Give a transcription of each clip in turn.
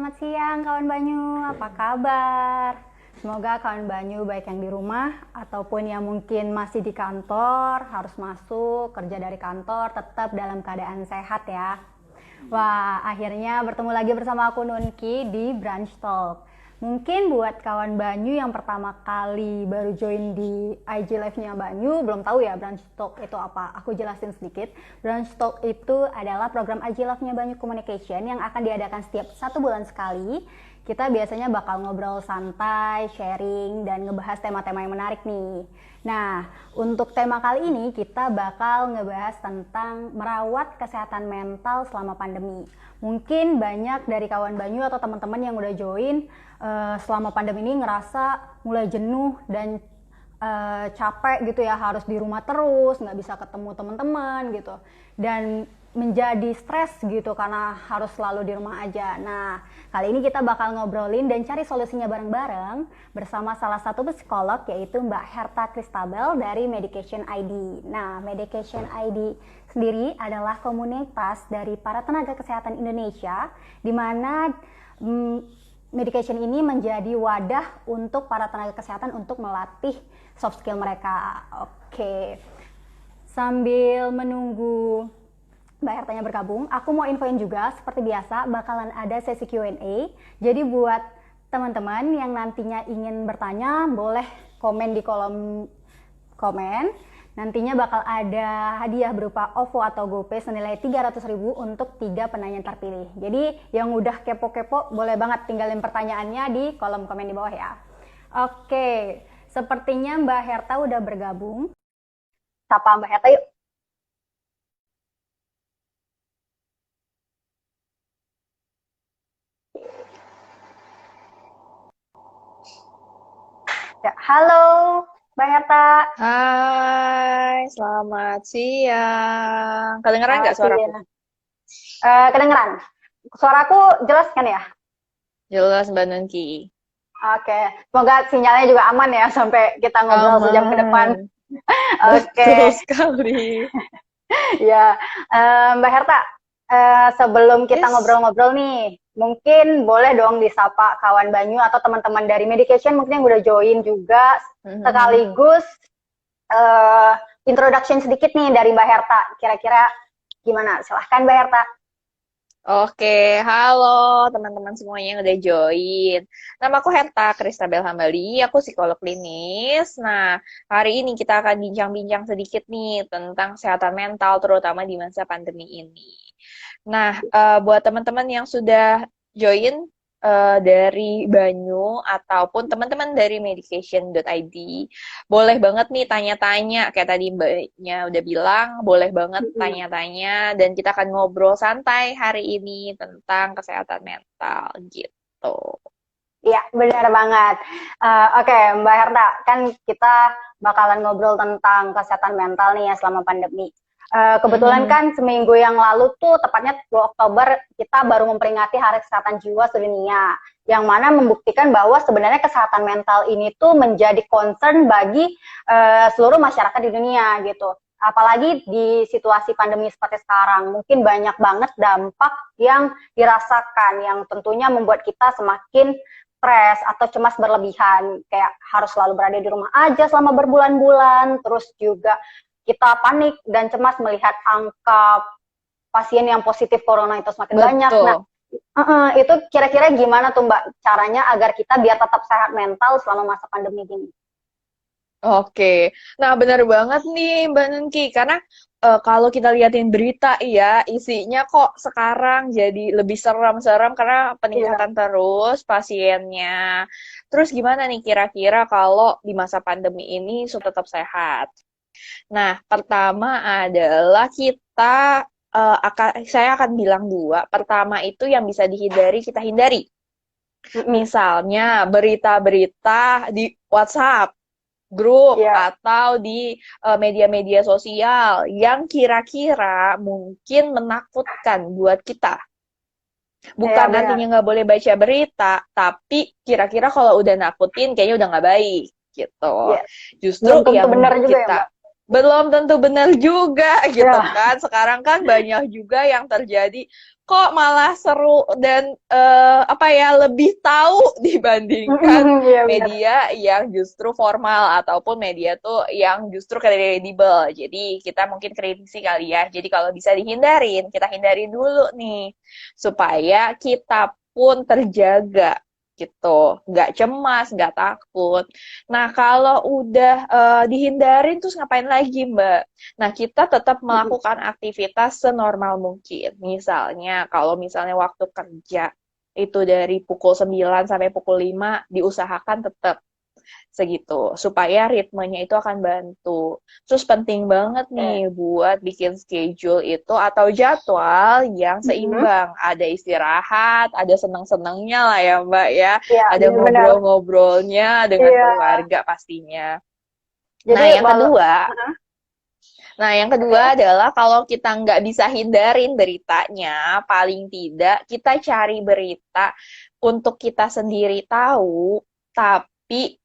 selamat siang kawan Banyu, apa kabar? Semoga kawan Banyu baik yang di rumah ataupun yang mungkin masih di kantor, harus masuk kerja dari kantor, tetap dalam keadaan sehat ya. Wah, akhirnya bertemu lagi bersama aku Nunki di Branch Talk. Mungkin buat kawan Banyu yang pertama kali baru join di IG Live-nya Banyu, belum tahu ya Branch Talk itu apa. Aku jelasin sedikit. Branch Talk itu adalah program IG Live-nya Banyu Communication yang akan diadakan setiap 1 bulan sekali. Kita biasanya bakal ngobrol santai, sharing, dan ngebahas tema-tema yang menarik nih. Nah, untuk tema kali ini kita bakal ngebahas tentang merawat kesehatan mental selama pandemi. Mungkin banyak dari kawan Banyu atau teman-teman yang udah join selama pandemi ini ngerasa mulai jenuh dan capek gitu ya, harus di rumah terus, nggak bisa ketemu teman-teman gitu, dan menjadi stres gitu karena harus selalu di rumah aja. Nah, kali ini kita bakal ngobrolin dan cari solusinya bareng-bareng bersama salah satu psikolog, yaitu Mbak Herta Kristabel dari Medication ID. Nah, Medication ID sendiri adalah komunitas dari para tenaga kesehatan Indonesia, di mana Medication ini menjadi wadah untuk para tenaga kesehatan untuk melatih soft skill mereka. Oke, sambil menunggu Mbak Hertanya bergabung, aku mau infoin juga seperti biasa bakalan ada sesi Q&A. Jadi buat teman-teman yang nantinya ingin bertanya, boleh komen di kolom komen. Nantinya bakal ada hadiah berupa OVO atau GoPay senilai 300.000 untuk 3 penanya terpilih. Jadi yang udah kepo-kepo boleh banget tinggalin pertanyaannya di kolom komen di bawah ya. Oke, sepertinya Mbak Herta udah bergabung. Sapa Mbak Herta yuk. Ya, halo Mbak Herta. Hai, selamat siang. Kedengeran nggak Oke, suaraku? kedengeran. Suaraku jelas kan ya? Jelas, Mbak Nungki. Oke, semoga sinyalnya juga aman ya sampai kita ngobrol sejam ke depan. Aman. Oke, Betul sekali. ya Mbak Herta, sebelum kita Yes. ngobrol-ngobrol nih, mungkin boleh dong disapa kawan Banyu atau teman-teman dari Medication mungkin yang udah join juga, Mhm. sekaligus eh, introduction sedikit nih dari Mbak Herta. Kira-kira gimana? Silahkan Mbak Herta. Oke, halo teman-teman semuanya yang udah join. Nama aku Herta Kristabel Hambali, aku psikolog klinis. Nah, hari ini kita akan bincang-bincang sedikit nih tentang kesehatan mental, terutama di masa pandemi ini. Nah, buat teman-teman yang sudah join dari Banyu ataupun teman-teman dari medication.id, boleh banget nih tanya-tanya, kayak tadi Mbaknya udah bilang, boleh banget tanya-tanya dan kita akan ngobrol santai hari ini tentang kesehatan mental gitu. Iya, benar banget. Oke, Mbak Herta, kan kita bakalan ngobrol tentang kesehatan mental nih ya selama pandemi. Kebetulan Mhm. kan seminggu yang lalu tuh, tepatnya 10 Oktober, kita baru memperingati Hari Kesehatan Jiwa Sedunia, yang mana membuktikan bahwa sebenarnya kesehatan mental ini tuh menjadi concern bagi seluruh masyarakat di dunia gitu. Apalagi di situasi pandemi seperti sekarang, mungkin banyak banget dampak yang dirasakan, yang tentunya membuat kita semakin stres atau cemas berlebihan, kayak harus selalu berada di rumah aja selama berbulan-bulan, terus juga kita panik dan cemas melihat angka pasien yang positif corona itu semakin banyak. Nah, Betul. itu kira-kira gimana tuh Mbak caranya agar kita biar tetap sehat mental selama masa pandemi ini? Oke, nah benar banget nih Mbak Nunki, karena kalau kita liatin berita ya, isinya kok sekarang jadi lebih serem-serem karena Iya, peningkatan terus pasiennya. Terus gimana nih kira-kira kalau di masa pandemi ini supaya tetap sehat? Nah, pertama adalah saya akan bilang dua. Pertama itu yang bisa dihindari, kita hindari. Misalnya berita-berita di WhatsApp grup iya, atau di media-media sosial yang kira-kira mungkin menakutkan buat kita. iya Bukan benar. artinya nggak boleh baca berita, tapi kira-kira kalau udah nakutin kayaknya udah nggak baik gitu. Iya, Justru belum ya tentu benar juga ya kita Mbak. belum tentu benar juga gitu Ya, kan. Sekarang kan banyak juga yang terjadi kok malah seru dan apa ya lebih tahu dibandingkan iya benar. media yang justru formal ataupun media tuh yang justru kredibel. Jadi kita mungkin kritisi kali ya. Jadi kalau bisa dihindarin, kita hindarin dulu nih supaya kita pun terjaga gitu, nggak cemas, nggak takut. Nah, kalau udah dihindarin terus ngapain lagi, Mbak? Nah, kita tetap melakukan aktivitas senormal mungkin. Misalnya, kalau misalnya waktu kerja itu dari pukul 9 sampai pukul 5 diusahakan tetap segitu supaya ritmenya itu akan bantu. Terus penting banget Oke. nih buat bikin schedule itu atau jadwal yang Mm-mm. seimbang. Ada istirahat, ada senang-senangnya lah ya Mbak ya. Iya, Ada benar-benar. ngobrol-ngobrolnya dengan Iya. keluarga pastinya. Jadi Nah, yang walau kedua, Heeh, Nah, yang oke. kedua adalah kalau kita nggak bisa hindarin beritanya, paling tidak kita cari berita untuk kita sendiri tahu, tapi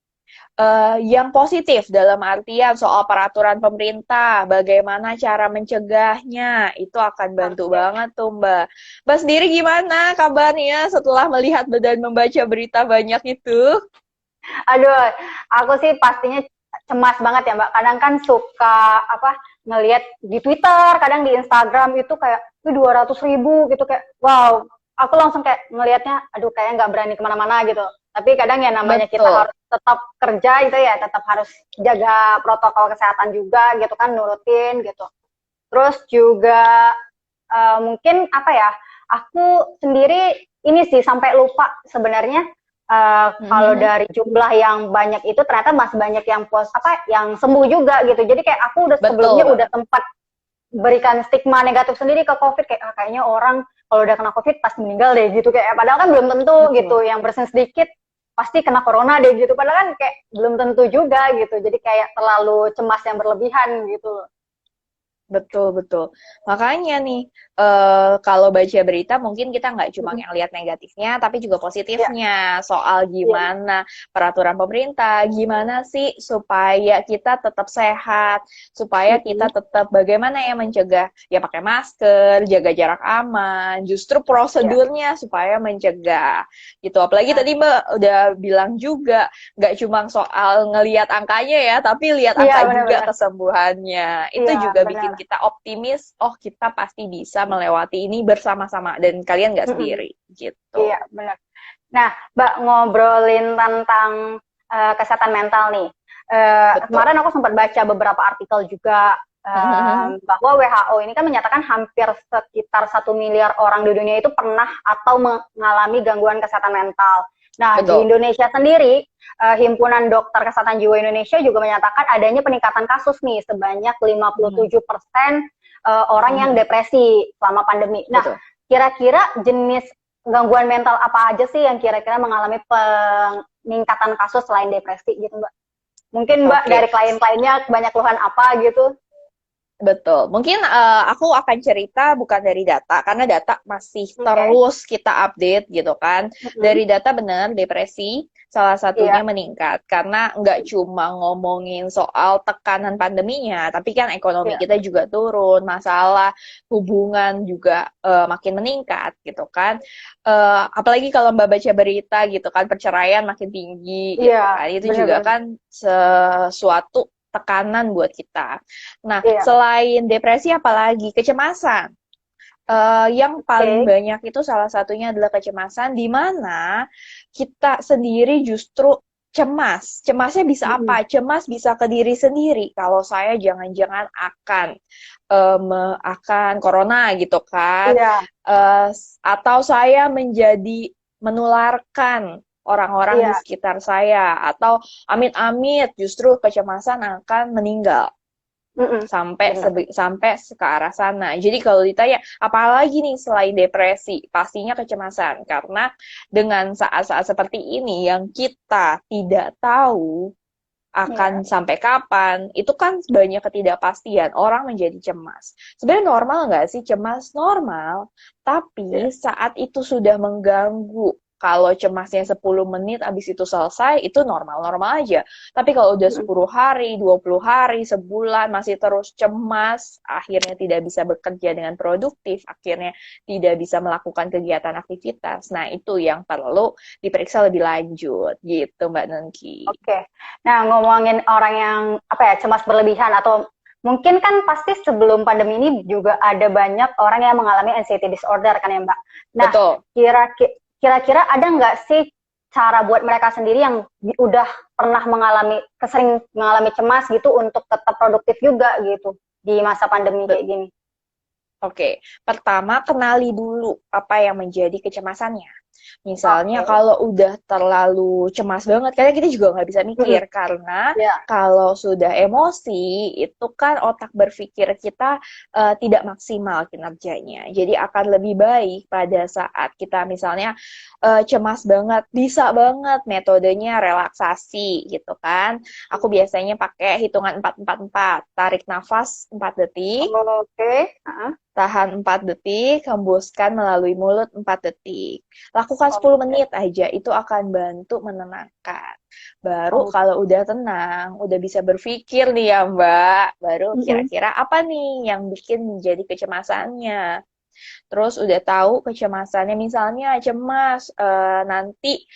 yang positif dalam artian soal peraturan pemerintah, bagaimana cara mencegahnya, itu akan bantu Oke. banget tuh Mbak. Mbak sendiri gimana kabarnya setelah melihat dan membaca berita banyak itu? Aduh, aku sih pastinya cemas banget ya Mbak. Kadang kan suka apa ngelihat di Twitter, kadang di Instagram itu kayak 200.000 gitu kayak wow. Aku langsung kayak ngelihatnya, aduh kayak nggak berani kemana-mana gitu. Tapi kadang ya namanya kita Betul, harus tetap kerja gitu ya, tetap harus jaga protokol kesehatan juga gitu kan, nurutin gitu. Terus juga mungkin apa ya, aku sendiri ini sih sampai lupa sebenarnya kalau Mhm. dari jumlah yang banyak itu ternyata masih banyak yang yang sembuh juga gitu. Jadi kayak aku udah Betul sebelumnya udah banget. sempat berikan stigma negatif sendiri ke COVID kayak kayaknya orang kalau udah kena COVID pasti meninggal deh gitu kayak padahal kan belum tentu gitu. Betul. Yang bersin sedikit pasti kena corona deh gitu. Padahal kan kayak belum tentu juga gitu. Jadi kayak terlalu cemas yang berlebihan gitu. Betul, betul. Makanya nih, kalau baca berita mungkin kita nggak cuma yang lihat negatifnya, tapi juga Ya, positifnya. Soal iya, gimana peraturan pemerintah, gimana sih supaya kita tetap sehat, supaya kita tetap bagaimana ya mencegah, ya pakai masker, jaga jarak aman, justru iya, prosedurnya supaya mencegah. Gitu. Apalagi nah, tadi Mbak udah bilang juga, nggak cuma soal ngelihat angkanya ya, tapi lihat iya angka juga benar-benar, kesembuhannya. Itu iya juga benar. bikin kita optimis, oh kita pasti bisa melewati ini bersama-sama dan kalian nggak Mm-mm. sendiri Iya, gitu. benar. Nah, Mbak ngobrolin tentang kesehatan mental nih. Betul. Kemarin aku sempat baca beberapa artikel juga bahwa WHO ini kan menyatakan hampir sekitar 1 miliar orang di dunia itu pernah atau mengalami gangguan kesehatan mental. Nah, di Betul. Indonesia sendiri, Himpunan Dokter Kesehatan Jiwa Indonesia juga menyatakan adanya peningkatan kasus nih sebanyak Mhm. 57% orang yang Mhm. depresi selama pandemi. Nah, Betul. kira-kira jenis gangguan mental apa aja sih yang kira-kira mengalami peningkatan kasus selain depresi gitu Mbak? Mungkin Mbak Oke. dari klien-kliennya banyak keluhan apa gitu? Betul. Mungkin aku akan cerita bukan dari data, karena data masih Oke. Okay. terus kita update gitu kan. Mm-hmm. Dari data benar, depresi salah Iya, satunya meningkat. Karena nggak cuma ngomongin soal tekanan pandeminya, tapi kan ekonomi iya, kita juga turun, masalah hubungan juga makin meningkat gitu kan. Apalagi kalau Mbak baca berita gitu kan, perceraian makin tinggi iya, gitu kan. Itu juga benar-benar. kan sesuatu tekanan buat kita. Nah, Iya, selain depresi apalagi kecemasan. Yang oke. paling Okay. banyak itu salah satunya adalah kecemasan di mana kita sendiri justru cemas. Cemasnya bisa Mm-hmm. apa? Cemas bisa ke diri sendiri. Kalau saya jangan-jangan akan corona gitu kan. Iya, Atau saya menjadi menularkan orang-orang di iya, sekitar saya atau amit-amit justru kecemasan akan meninggal mm-mm. sampai Benar. sampai ke arah sana. Jadi kalau ditanya apalagi nih selain depresi, pastinya kecemasan karena dengan saat-saat seperti ini yang kita tidak tahu Iya, akan sampai kapan, itu kan banyak ketidakpastian, orang menjadi cemas. Sebenarnya normal nggak sih cemas? Normal, iya, tapi saat itu sudah mengganggu Kalau cemasnya 10 menit abis itu selesai, itu normal-normal aja. Tapi kalau udah 10 hari, 20 hari, sebulan masih terus cemas, akhirnya tidak bisa bekerja dengan produktif, akhirnya tidak bisa melakukan kegiatan aktivitas. Nah, itu yang perlu diperiksa lebih lanjut gitu Mbak Nengki. Oke. Nah, ngomongin orang yang apa ya, cemas berlebihan atau mungkin kan pasti sebelum pandemi ini juga ada banyak orang yang mengalami anxiety disorder kan ya Mbak. Nah, Betul. kira-kira ada nggak sih cara buat mereka sendiri yang udah pernah sering mengalami cemas gitu untuk tetap produktif juga gitu di masa pandemi kayak gini? Oke, pertama kenali dulu apa yang menjadi kecemasannya. Misalnya Oke. kalau udah terlalu cemas banget, karena kita juga nggak bisa mikir, karena Ya. kalau sudah emosi, itu kan otak berpikir kita tidak maksimal kinerjanya. Jadi akan lebih baik pada saat kita misalnya cemas banget, bisa banget metodenya relaksasi gitu kan. Aku biasanya pakai hitungan 4-4-4, tarik nafas 4 detik, Oke. tahan 4 detik, hembuskan melalui mulut 4 detik. Lakukan 10 menit aja, itu akan bantu menenangkan. Baru kalau udah tenang, udah bisa berpikir nih ya Mbak, baru kira-kira apa nih yang bikin menjadi kecemasannya. Terus udah tahu kecemasannya, misalnya cemas nanti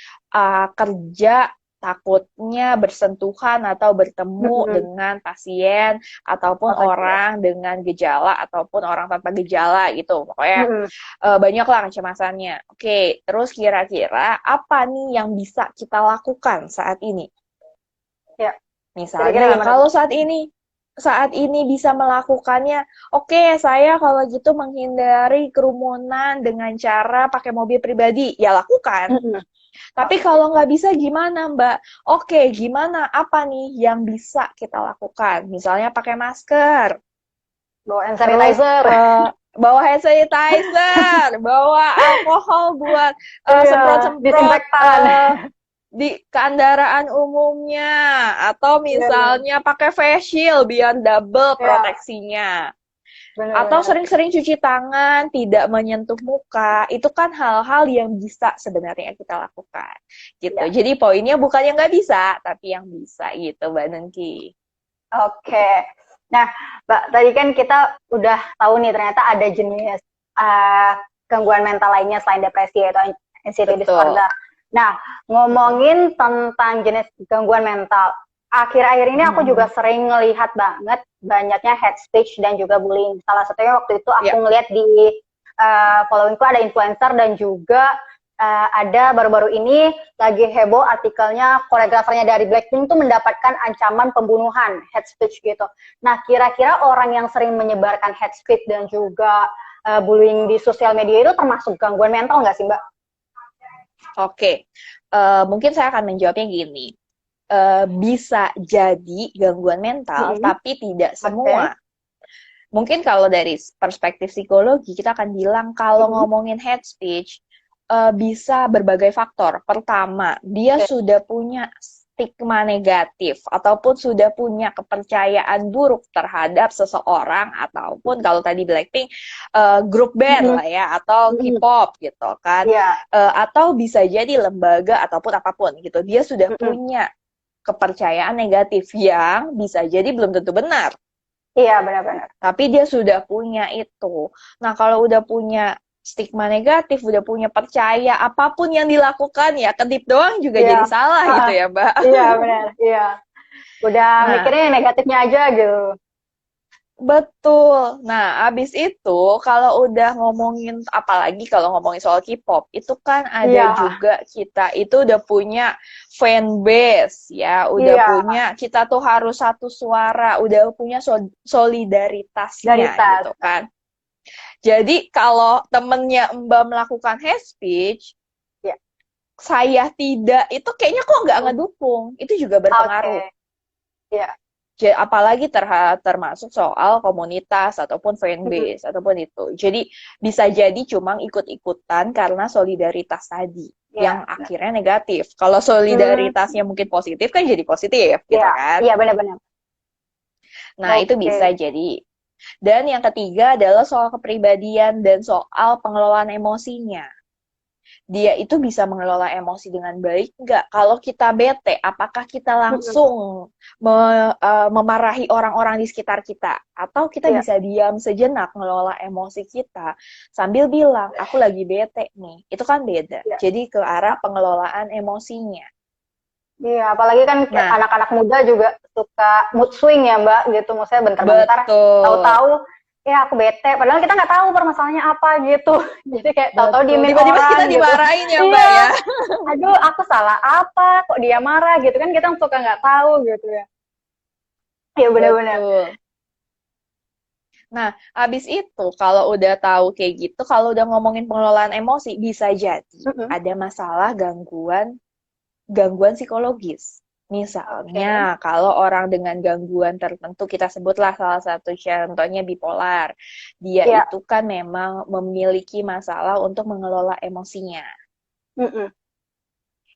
kerja takutnya bersentuhan atau bertemu dengan pasien ataupun orang dengan gejala ataupun orang tanpa gejala gitu. Pokoknya banyaklah kecemasannya. Oke, terus kira-kira apa nih yang bisa kita lakukan saat ini? Ya. Misalnya kalau saat ini bisa melakukannya, oke, saya kalau gitu menghindari kerumunan dengan cara pakai mobil pribadi, ya lakukan. Tapi kalau nggak bisa gimana, Mbak? Oke, gimana? Apa nih yang bisa kita lakukan? Misalnya pakai masker. Bawa hand sanitizer. Bawa hand sanitizer, bawa alkohol buat semprot-semprot di kendaraan umumnya, atau misalnya pakai face shield biar double proteksinya. Atau sering-sering cuci tangan, tidak menyentuh muka, itu kan hal-hal yang bisa sebenarnya kita lakukan, gitu. Ya. Jadi poinnya bukan yang nggak bisa, tapi yang bisa, gitu, Mbak Nengki. Oke. Nah, Mbak, tadi kan kita udah tahu nih ternyata ada jenis gangguan mental lainnya selain depresi, yaitu anxiety disorder. Nah, ngomongin tentang jenis gangguan mental, akhir-akhir ini aku juga sering ngelihat banget banyaknya hate speech dan juga bullying. Salah satunya waktu itu aku ngelihat di followingku ada influencer dan juga ada baru-baru ini lagi heboh artikelnya koreografernya dari Blackpink tuh mendapatkan ancaman pembunuhan, hate speech gitu. Nah, kira-kira orang yang sering menyebarkan hate speech dan juga bullying di sosial media itu termasuk gangguan mental nggak sih, Mbak? Oke, mungkin saya akan menjawabnya gini. Bisa jadi gangguan mental, tapi tidak semua. Mungkin kalau dari perspektif psikologi, kita akan bilang kalau ngomongin hate speech, bisa berbagai faktor. Pertama, dia sudah punya stigma negatif, ataupun sudah punya kepercayaan buruk terhadap seseorang, ataupun kalau tadi Blackpink, grup band lah ya, atau K-pop gitu kan. Atau bisa jadi lembaga, ataupun apapun gitu. Dia sudah punya kepercayaan negatif yang bisa jadi belum tentu benar. Iya, benar-benar. Tapi dia sudah punya itu. Nah, kalau udah punya stigma negatif, udah punya percaya apapun yang dilakukan ya kedip doang juga jadi salah gitu ya, Mbak. Iya, benar. Iya. Udah mikirnya yang negatifnya aja gitu. Betul. Nah, abis itu kalau udah ngomongin, apalagi kalau ngomongin soal K-pop, itu kan ada juga kita itu udah punya fanbase ya, udah punya, kita tuh harus satu suara, udah punya solidaritasnya gitu kan. Jadi kalau temennya Mbak melakukan hate speech, saya tidak, itu kayaknya kok nggak ngedukung, itu juga berpengaruh. Iya. Apalagi termasuk soal komunitas ataupun fanbase ataupun itu. Jadi bisa jadi cuma ikut-ikutan karena solidaritas tadi yang akhirnya negatif. Kalau solidaritasnya mungkin positif kan jadi positif gitu kan. Iya, benar-benar. Nah, itu bisa jadi. Dan yang ketiga adalah soal kepribadian dan soal pengelolaan emosinya. dia itu bisa mengelola emosi dengan baik nggak? Kalau kita bete, apakah kita langsung memarahi orang-orang di sekitar kita? Atau kita Iya. bisa diam sejenak mengelola emosi kita sambil bilang, aku lagi bete nih. Itu kan beda. Iya. Jadi ke arah pengelolaan emosinya. Iya, apalagi kan kayak Nah, anak-anak muda juga suka mood swing ya Mbak, gitu. Maksudnya bentar-bentar betul. tahu-tahu ya aku bete, padahal kita nggak tahu permasalahannya apa gitu. Jadi kayak tahu-tahu Betul. diemin Tiba-tiba kita orang gitu. dimarahin ya, Mbak Iya, ya. aduh aku salah apa, kok dia marah gitu kan kita suka nggak tahu gitu ya. Iya benar-benar. Betul. Nah, habis itu kalau udah tahu kayak gitu, kalau udah ngomongin pengelolaan emosi, bisa jadi Mm-mm. ada masalah gangguan psikologis. Oke. Misalnya, kalau orang dengan gangguan tertentu, kita sebutlah salah satu contohnya bipolar. Dia Iya. itu kan memang memiliki masalah untuk mengelola emosinya. Mm-mm.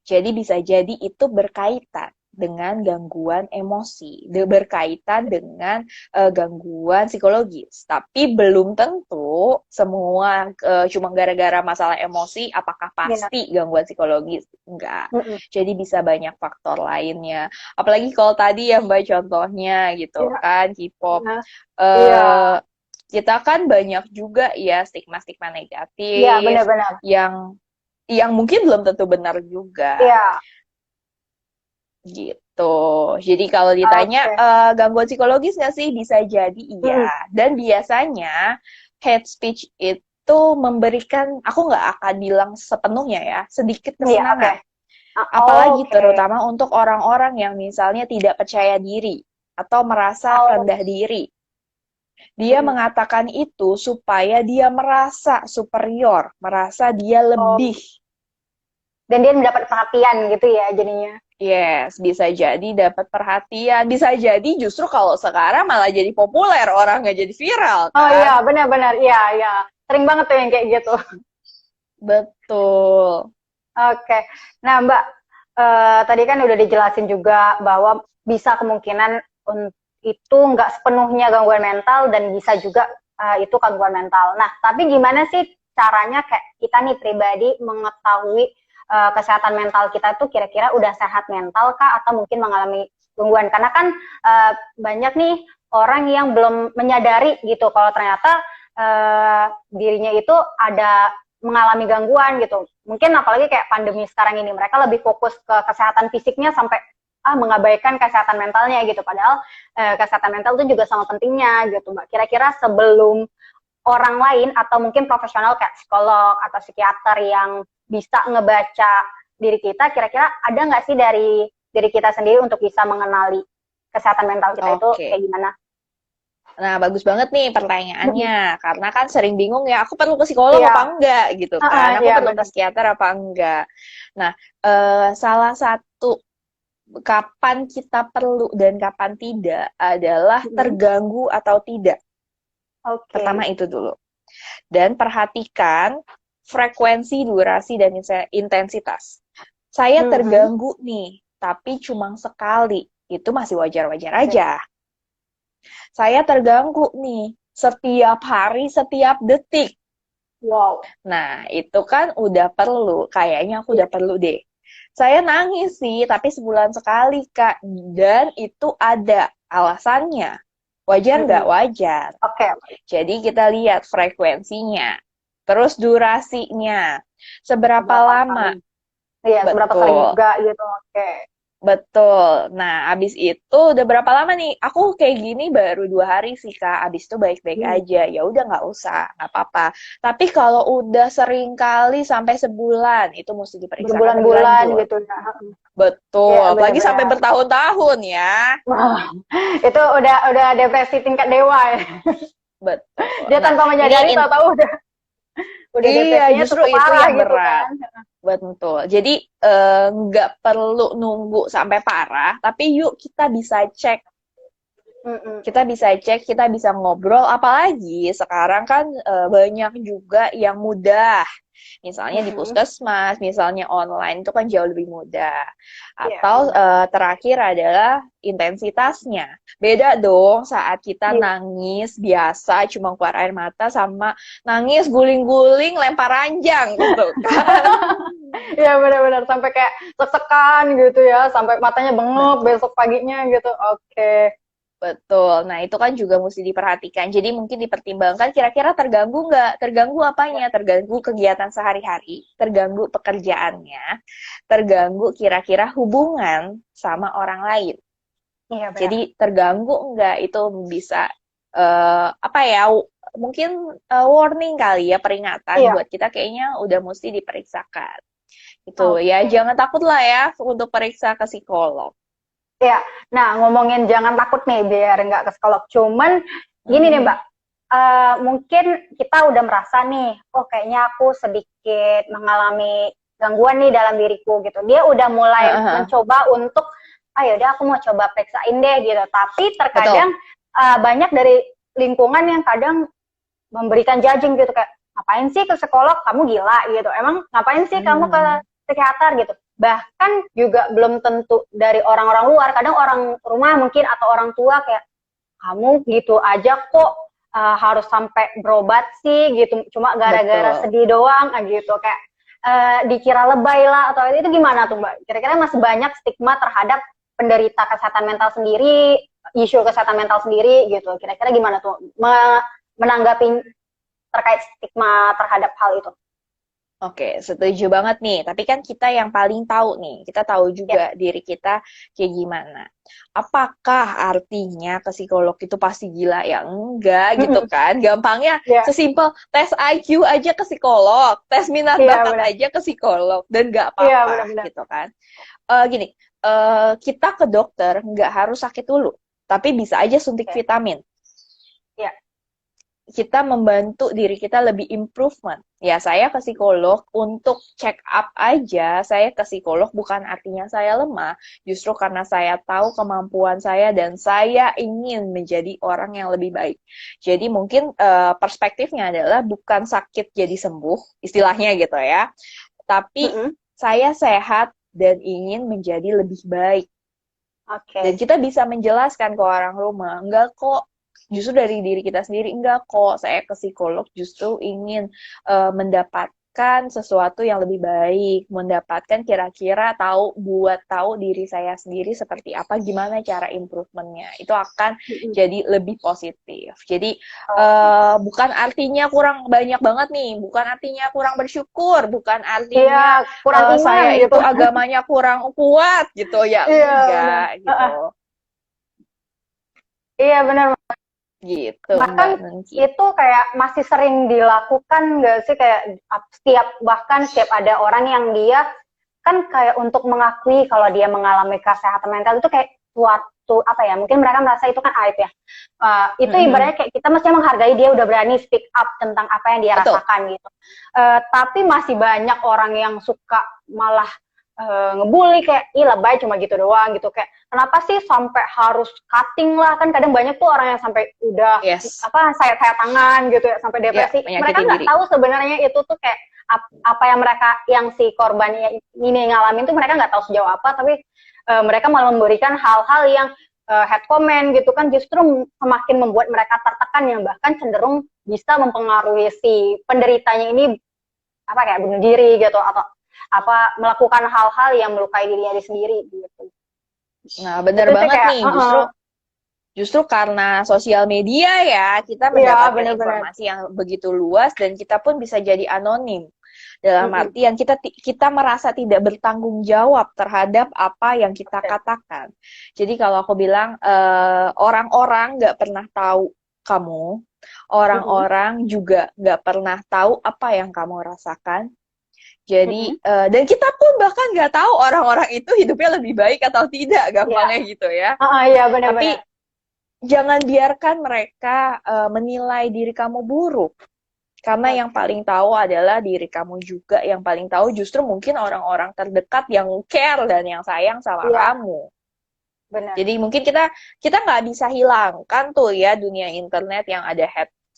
Jadi bisa jadi itu berkaitan dengan gangguan emosi, berkaitan dengan gangguan psikologis. Tapi belum tentu semua cuma gara-gara masalah emosi, apakah Iya. pasti gangguan psikologis? Enggak. Mm-mm. Jadi bisa banyak faktor lainnya. Apalagi kalau tadi ya Mbak contohnya gitu Iya. kan, K-pop. Iya. Iya. Eh, kita kan banyak juga ya stigma-stigma Iya, negatif benar-benar. yang mungkin belum tentu benar juga Iya. gitu. Jadi kalau ditanya Oke. gangguan psikologis nggak sih? Bisa jadi Mm-mm. iya. Dan biasanya hate speech itu memberikan, aku nggak akan bilang sepenuhnya ya, sedikit Iya, oke. kesenangan. Apalagi Oke. terutama untuk orang-orang yang misalnya tidak percaya diri atau merasa Oh. rendah diri. Dia Mm-mm. mengatakan itu supaya dia merasa superior, merasa dia Oh. lebih. Dan dia mendapat perhatian gitu ya jadinya. Yes, bisa jadi dapat perhatian. Bisa jadi justru kalau sekarang malah jadi populer, orang nggak jadi viral, Oh kan? iya, benar-benar. Iya, iya. Sering banget tuh yang kayak gitu. Betul. Oke. Nah, Mbak, tadi kan udah dijelasin juga bahwa bisa kemungkinan itu nggak sepenuhnya gangguan mental dan bisa juga itu gangguan mental. Nah, tapi gimana sih caranya kayak kita nih pribadi mengetahui kesehatan mental kita tuh kira-kira udah sehat mental kah atau mungkin mengalami gangguan? Karena kan banyak nih orang yang belum menyadari gitu kalau ternyata dirinya itu ada mengalami gangguan gitu. Mungkin apalagi kayak pandemi sekarang ini, mereka lebih fokus ke kesehatan fisiknya sampai mengabaikan kesehatan mentalnya gitu. Padahal kesehatan mental itu juga sama pentingnya gitu, Mbak. Kira-kira sebelum orang lain atau mungkin profesional kayak psikolog atau psikiater yang bisa ngebaca diri kita, kira-kira ada nggak sih dari diri kita sendiri untuk bisa mengenali kesehatan mental kita itu kayak Oke. gimana? Nah, bagus banget nih pertanyaannya. Karena kan sering bingung ya, aku perlu ke psikolog Iya, apa enggak gitu kan? Aku iya perlu ke benar. psikiater apa enggak? Nah, salah satu kapan kita perlu dan kapan tidak adalah terganggu atau tidak. Pertama Oke. itu dulu. Dan perhatikan frekuensi, durasi, dan intensitas. Saya terganggu nih, tapi cuma sekali. Itu masih wajar-wajar aja. Saya terganggu nih, setiap hari, setiap detik. Wow. Nah, itu kan udah perlu. Kayaknya aku Iya. udah perlu deh. Saya nangis sih, tapi sebulan sekali, Kak. Dan itu ada alasannya. Wajar nggak? Wajar. Oke. Jadi kita lihat frekuensinya. Terus durasinya. Seberapa Seberapa lama? kali? Iya, seberapa sering Betul. juga gitu. Oke. Betul. Nah, abis itu udah berapa lama nih? Aku kayak gini baru 2 hari sih, Kak. Abis itu baik-baik aja. Ya udah nggak usah, nggak apa-apa. Tapi kalau udah sering kali sampai sebulan, itu mesti diperiksakan lebih Berbulan-bulan lanjut. gitu. Betul. Iya, Apalagi sampai benar-benar. bertahun-tahun ya. Wah, itu udah depresi tingkat dewa ya. Betul. Dia Nah, tanpa menyadari ini tahu-tahu udah iya, depresinya justru cukup itu parah yang gitu berat. kan. Betul. Jadi nggak perlu nunggu sampai parah, tapi yuk kita bisa cek. Mm-mm. Kita bisa cek, kita bisa ngobrol. Apalagi sekarang kan banyak juga yang mudah Misalnya di Mm-mm. puskesmas, misalnya online itu kan jauh lebih mudah. Iya, Atau benar. terakhir adalah intensitasnya. Beda dong saat kita Iya, nangis biasa cuma keluar air mata sama nangis guling-guling lempar ranjang gitu kan. iya benar-benar sampai kayak sek-sekan gitu ya, sampai matanya bengep Betul. besok paginya gitu. Oke. Betul. Nah, itu kan juga mesti diperhatikan. Jadi mungkin dipertimbangkan kira-kira terganggu nggak? Terganggu Ya, apanya? Terganggu kegiatan sehari-hari, terganggu pekerjaannya, terganggu kira-kira hubungan sama orang lain. iya benar. Jadi terganggu nggak? Itu bisa apa ya? Mungkin warning kali ya, peringatan Iya, buat kita kayaknya udah mesti diperiksakan. Itu ya, oke. jangan takut lah ya untuk periksa ke psikolog. Iya. Nah, ngomongin jangan takut nih biar nggak ke psikolog. Cuman gini nih, Mhm. Mbak. Mungkin kita udah merasa nih, oh kayaknya aku sedikit mengalami gangguan nih dalam diriku gitu. Dia udah mulai Heeh, mencoba untuk, ah yaudah aku mau coba periksain deh gitu. Tapi betul. terkadang banyak dari lingkungan yang kadang memberikan judging gitu kayak ngapain sih ke psikolog, kamu gila gitu, emang ngapain sih kamu ke Hmm. psikiater gitu. Bahkan juga belum tentu dari orang-orang luar, kadang orang rumah mungkin atau orang tua kayak kamu gitu aja kok harus sampai berobat sih gitu cuma gara-gara Betul. sedih doang gitu kayak dikira lebay lah atau itu gimana tuh Mbak? Kira-kira masih banyak stigma terhadap penderita kesehatan mental sendiri, isu kesehatan mental sendiri gitu. Kira-kira gimana tuh menanggapi terkait stigma terhadap hal itu? Oke, setuju banget nih. Tapi kan kita yang paling tahu nih, kita tahu Ya, juga diri kita kayak gimana. Apakah artinya ke psikolog itu pasti gila? Ya enggak gitu mm-mm. kan. Gampangnya Ya, sesimpel tes IQ aja ke psikolog, tes minat iya bakat benar, aja ke psikolog, dan nggak iya apa-apa benar-benar. gitu kan. Gini, kita ke dokter nggak harus sakit dulu, tapi bisa aja suntik Oke, vitamin. ya, Kita membantu diri kita lebih improvement. Ya, saya ke psikolog untuk check up aja. Saya ke psikolog bukan artinya saya lemah, justru karena saya tahu kemampuan saya dan saya ingin menjadi orang yang lebih baik. Jadi mungkin perspektifnya adalah bukan sakit jadi sembuh, istilahnya gitu ya. Tapi mm-mm. saya sehat dan ingin menjadi lebih baik. Dan Oke. kita bisa menjelaskan ke orang rumah, enggak kok, justru dari diri kita sendiri, enggak kok, saya ke psikolog justru ingin mendapatkan sesuatu yang lebih baik, mendapatkan kira-kira buat tahu diri saya sendiri seperti apa, gimana cara improvementnya, itu akan Mm-mm. jadi lebih positif. Jadi Oke. bukan artinya kurang banyak banget nih, bukan artinya kurang bersyukur, bukan Iya, artinya kurang iman saya gitu. itu agamanya kurang kuat gitu ya, Iya, benar. enggak Heeh. gitu. Iya, benar. Gitu Mbak Bahkan Nengki. itu kayak masih sering dilakukan nggak sih kayak setiap ada orang yang dia kan kayak untuk mengakui kalau dia mengalami kesehatan mental itu kayak suatu apa ya mungkin mereka merasa itu kan aib ya. Itu Mm-mm. ibaratnya kayak kita mesti menghargai dia udah berani speak up tentang apa yang dia Betul. rasakan gitu. Tapi masih banyak orang yang suka malah ngebully kayak ih lebay cuma gitu doang gitu kayak kenapa sih sampai harus cutting lah kan kadang banyak tuh orang yang sampai udah Yes. apa sayat-sayat tangan gitu ya sampai Ya, depresi mereka menyakiti nggak diri. tahu sebenarnya itu tuh kayak apa yang mereka yang si korban ini ngalamin tuh mereka nggak tahu sejauh apa tapi mereka malah memberikan hal-hal yang head comment gitu kan justru semakin membuat mereka tertekan yang bahkan cenderung bisa mempengaruhi si penderitanya ini apa kayak bunuh diri gitu atau apa melakukan hal-hal yang melukai dirinya sendiri gitu. Nah, bener Itu sih banget kayak, nih. Justru karena sosial media ya, kita iya mendapatkan benar-benar. informasi yang begitu luas dan kita pun bisa jadi anonim. Dalam Mm-mm. artian kita merasa tidak bertanggung jawab terhadap apa yang kita Oke. katakan. Jadi kalau aku bilang orang-orang nggak pernah tahu kamu, Mm-mm. orang-orang juga nggak pernah tahu apa yang kamu rasakan. Jadi Mm-mm. dan kita pun bahkan nggak tahu orang-orang itu hidupnya lebih baik atau tidak, Iya, gampangnya gitu ya. iya benar-benar. Tapi jangan biarkan mereka menilai diri kamu buruk. Karena yang Oke. paling tahu adalah diri kamu juga, yang paling tahu justru mungkin orang-orang terdekat yang care dan yang sayang sama Iya, kamu. benar. Jadi mungkin kita nggak bisa hilangkan tuh ya dunia internet yang ada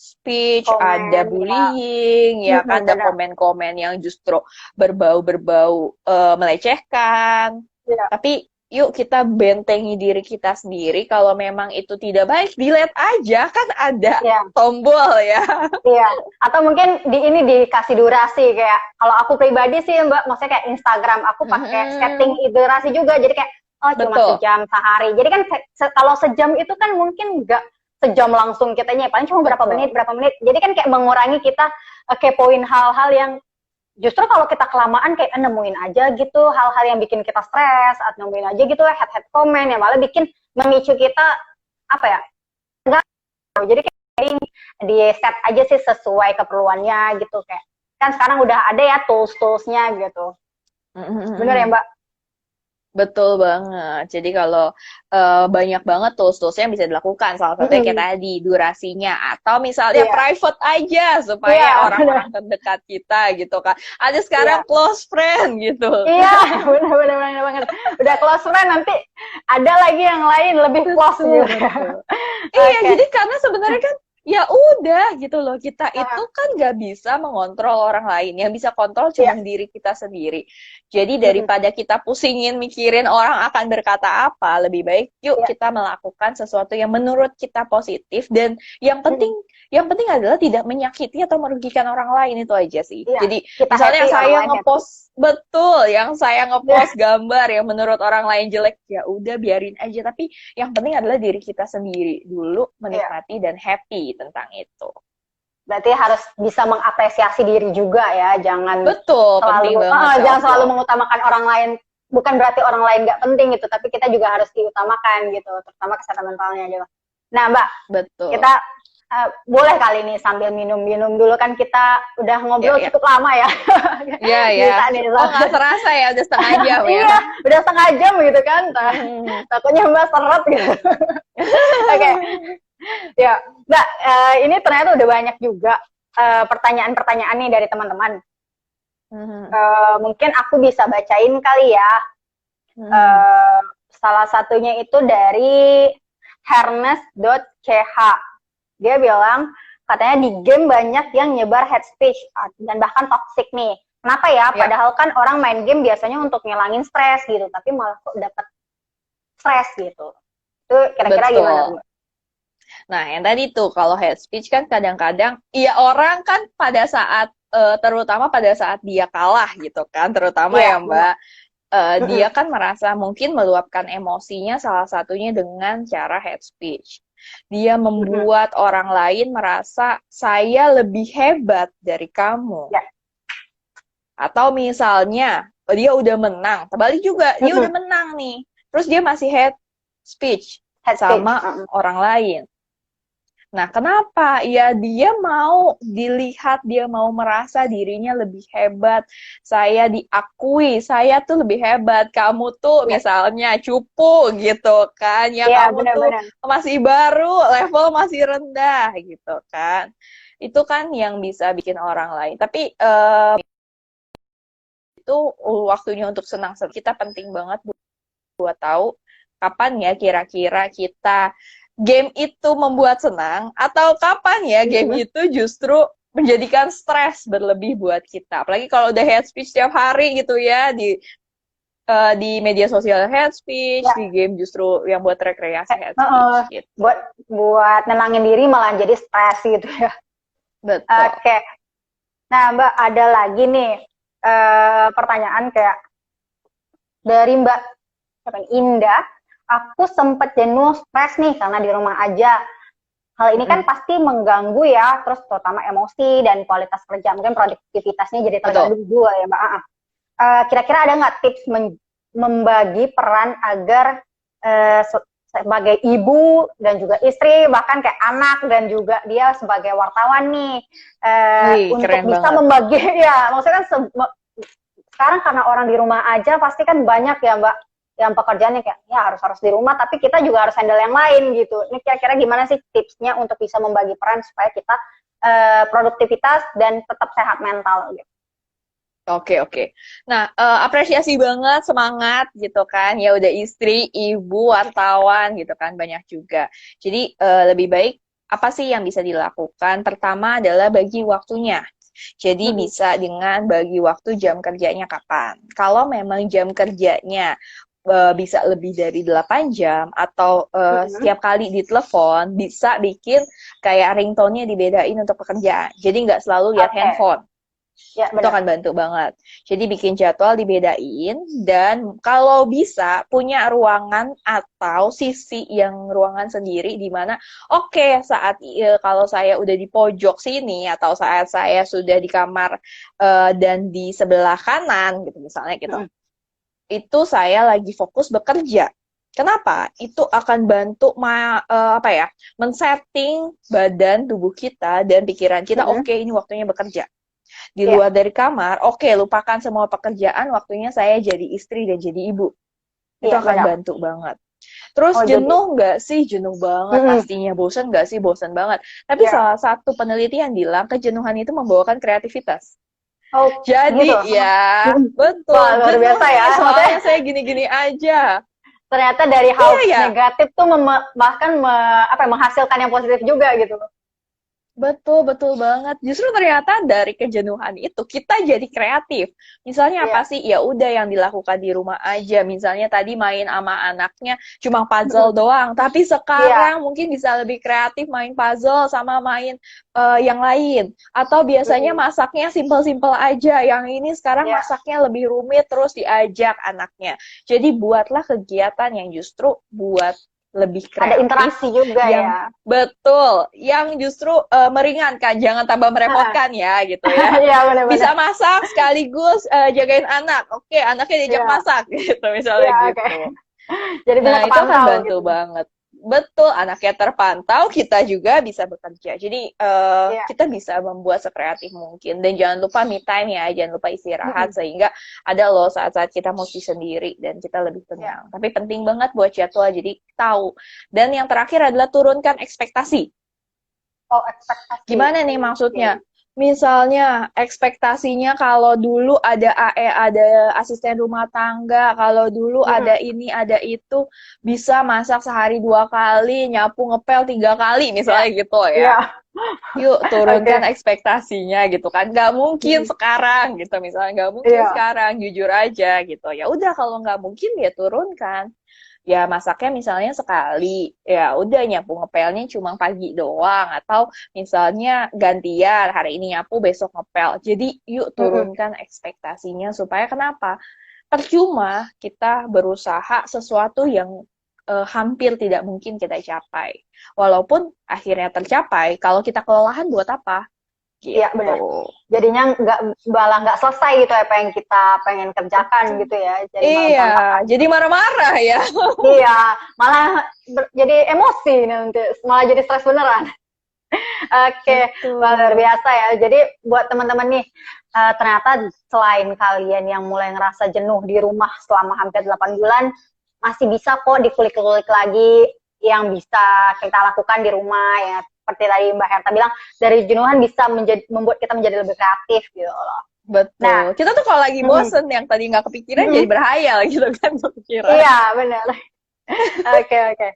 speech, ada Komen ya. bullying, ya kan, ada Benar. komen-komen yang justru berbau-berbau melecehkan. Iya. Tapi yuk kita bentengi diri kita sendiri. Kalau memang itu tidak baik, delete aja, kan ada Iya. tombol ya. Iya, atau mungkin di ini dikasih durasi kayak kalau aku pribadi sih Mbak, maksudnya kayak Instagram aku pakai setting durasi juga, jadi kayak oh cuma Betul, sejam sehari. Jadi kan kalau sejam itu kan mungkin nggak sejam langsung kitanya, paling cuma betul. berapa menit. Jadi kan kayak mengurangi kita kepoin hal-hal yang justru kalau kita kelamaan kayak nemuin aja gitu hal-hal yang bikin kita stres, atau nemuin aja gitu head comment yang malah bikin memicu kita apa ya? Enggak, jadi di set aja sih sesuai keperluannya gitu kayak kan sekarang udah ada ya tools-toolsnya gitu. Bener ya Mbak? Betul banget. Jadi kalau banyak banget tools-tools yang bisa dilakukan. Salah satunya kayak tadi durasinya atau misalnya Iya, private aja supaya iya, bener. orang-orang terdekat kita gitu kan. Ada Iya, sekarang close friend gitu. iya, bener banget. Udah close friend nanti ada lagi yang lain lebih close Betul, gitu. betul. Iya, Oke. jadi karena sebenarnya kan ya udah gitu loh. Kita itu Ah, kan nggak bisa mengontrol orang lain. Yang bisa kontrol cuma iya. diri kita sendiri. Jadi daripada kita pusingin mikirin orang akan berkata apa, lebih baik yuk Iya. kita melakukan sesuatu yang menurut kita positif dan Mm, yang penting adalah tidak menyakiti atau merugikan orang lain itu aja sih. iya. Jadi Kita misalnya happy, orang saya lain happy. ngepost betul, yang saya Iya, ngepost gambar yang menurut orang lain jelek ya udah biarin aja. Tapi yang penting adalah diri kita sendiri dulu iya. menikmati dan happy tentang itu. Berarti harus bisa mengapresiasi diri juga ya, Betul, penting banget jangan self selalu love. mengutamakan orang lain. Bukan berarti orang lain nggak penting gitu, tapi kita juga harus diutamakan gitu, terutama kesehatan mentalnya gitu. Nah Mbak, Betul. kita boleh kali ini sambil minum-minum dulu kan kita udah Ya, ngobrol ya. cukup lama ya. Iya, ya. Bisa nih. Oh, nggak serasa ya, udah setengah jam ya. Iya, udah setengah jam gitu kan. Hmm. Takutnya Mbak seret gitu. Oke, ya Mbak, ini ternyata udah banyak juga pertanyaan-pertanyaan nih dari teman-teman. Hmm. Mungkin aku bisa bacain kali ya. Hmm. Salah satunya itu dari hermes.ch. Dia bilang katanya di game banyak yang nyebar hate speech dan bahkan toxic nih. Kenapa ya? Ya, Padahal kan orang main game biasanya untuk ngilangin stres gitu, tapi malah kok dapat stres gitu. Itu kira-kira gimana betul. tuh? Nah, yang tadi tuh kalau hate speech kan kadang-kadang ya orang kan pada saat terutama pada saat dia kalah gitu kan, terutama Iya, ya benar. Mbak, dia kan merasa mungkin meluapkan emosinya salah satunya dengan cara hate speech. Dia membuat orang lain merasa saya lebih hebat dari kamu. Ya. Atau misalnya dia udah menang, terbalik juga, dia udah menang nih. Terus dia masih hate speech Head speech. sama orang lain. Nah, kenapa? Ya, dia mau dilihat, dia mau merasa dirinya lebih hebat. Saya diakui, saya tuh lebih hebat. Kamu tuh Ya, misalnya cupu gitu kan. Ya, ya kamu tuh benar-benar. masih baru, level masih rendah gitu kan. Itu kan yang bisa bikin orang lain. Tapi itu waktunya untuk senang-senang. Kita penting banget buat tahu kapan ya kira-kira kita game itu membuat senang atau kapan ya game itu justru menjadikan stres berlebih buat kita. Apalagi kalau udah hate speech setiap hari gitu ya di media sosial hate speech, Ya, di game justru yang buat rekreasi hate speech uh, gitu. buat nenangin diri malah jadi stres gitu ya. Betul. Oke. Nah, Mbak, ada lagi nih pertanyaan kayak dari Mbak Indah. Aku sempat jenuh stres nih karena di rumah aja. Hal ini kan pasti mengganggu ya, terus terutama emosi dan kualitas kerja. Mungkin produktivitasnya jadi terganggu juga ya, Mbak. Kira-kira ada nggak tips membagi peran agar sebagai ibu dan juga istri, bahkan kayak anak dan juga dia sebagai wartawan nih, untuk bisa banget. membagi, ya maksudnya kan sekarang karena orang di rumah aja pasti kan banyak ya Mbak yang pekerjaannya kayak ya harus di rumah, tapi kita juga harus handle yang lain gitu. Ini kira-kira gimana sih tipsnya untuk bisa membagi peran supaya kita produktivitas dan tetap sehat mental gitu. Oke. Nah, apresiasi banget, semangat gitu kan. Ya udah istri, ibu, wartawan gitu kan banyak juga. Jadi lebih baik apa sih yang bisa dilakukan? Pertama adalah bagi waktunya. Jadi bisa dengan bagi waktu jam kerjanya kapan. Kalau memang jam kerjanya bisa lebih dari 8 jam atau setiap kali ditelepon bisa bikin kayak ringtone-nya dibedain untuk pekerjaan. Jadi nggak selalu lihat handphone. Ya, Itu akan bantu banget. Jadi bikin jadwal dibedain dan kalau bisa punya ruangan atau sisi yang ruangan sendiri di mana oke, saat kalau saya udah di pojok sini atau saat saya sudah di kamar dan di sebelah kanan gitu misalnya gitu. Itu saya lagi fokus bekerja. Kenapa? Itu akan bantu men-setting badan tubuh kita dan pikiran kita, oke, ini waktunya bekerja. Di luar dari kamar, oke, lupakan semua pekerjaan, waktunya saya jadi istri dan jadi ibu. Itu akan bantu banget. Terus jenuh nggak sih? Jenuh banget pastinya. Bosan nggak sih? Bosan banget. Tapi salah satu penelitian bilang kejenuhan itu membawakan kreativitas. Jadi gitu? Ya betul. Wah, luar biasa ya. Soalnya saya gini-gini aja. Ternyata dari hal negatif tuh bahkan menghasilkan yang positif juga gitu. Betul banget. Justru ternyata dari kejenuhan itu kita jadi kreatif. Misalnya apa sih? Ya udah yang dilakukan di rumah aja. Misalnya tadi main sama anaknya cuma puzzle doang, tapi sekarang mungkin bisa lebih kreatif main puzzle sama main yang lain. Atau biasanya masaknya simple-simple aja. Yang ini sekarang masaknya lebih rumit terus diajak anaknya. Jadi buatlah kegiatan yang justru buat lebih kreatif. Ada interaksi juga ya. Betul. Yang justru meringankan, jangan tambah merepotkan ya gitu ya. Benar-benar. Bisa masak sekaligus jagain anak. Oke, anaknya diajak masak gitu misalnya gitu. Jadi nah, itu akan bantu banget. Betul, anaknya terpantau, kita juga bisa bekerja. Jadi kita bisa membuat sekreatif mungkin. Dan jangan lupa me time ya, jangan lupa istirahat sehingga ada loh saat-saat kita mesti sendiri dan kita lebih tenang. Tapi penting banget buat jadwal, jadi tahu. Dan yang terakhir adalah turunkan ekspektasi. Oh, ekspektasi. Gimana nih maksudnya? Misalnya ekspektasinya kalau dulu ada AE, ada asisten rumah tangga, kalau dulu ada ini, ada itu, bisa masak sehari 2 kali, nyapu ngepel 3 kali, misalnya gitu ya. Yuk turunkan ekspektasinya gitu kan. Nggak mungkin sekarang gitu, misalnya nggak mungkin sekarang, jujur aja gitu. Ya udah kalau nggak mungkin ya turunkan. Ya masaknya misalnya sekali, ya udah nyapu ngepelnya cuma pagi doang, atau misalnya gantian, hari ini nyapu besok ngepel. Jadi yuk turunkan ekspektasinya supaya kenapa? Percuma kita berusaha sesuatu yang hampir tidak mungkin kita capai. Walaupun akhirnya tercapai, kalau kita kelelahan buat apa? Iya, benar. Jadinya nggak selesai gitu apa yang kita pengen kerjakan gitu ya. Jadi jadi marah-marah ya. Iya, malah jadi emosi nanti, malah jadi stres beneran. Oke, luar biasa ya. Jadi buat teman-teman nih, ternyata selain kalian yang mulai ngerasa jenuh di rumah selama hampir 8 bulan, masih bisa kok dikulik-kulik lagi yang bisa kita lakukan di rumah ya. Seperti tadi Mbak Herta bilang, dari jenuhan bisa membuat kita menjadi lebih kreatif gitu loh. Betul. Nah, kita tuh kalau lagi bosen yang tadi nggak kepikiran jadi berhayal gitu kan kepikiran. Iya, benar. Oke.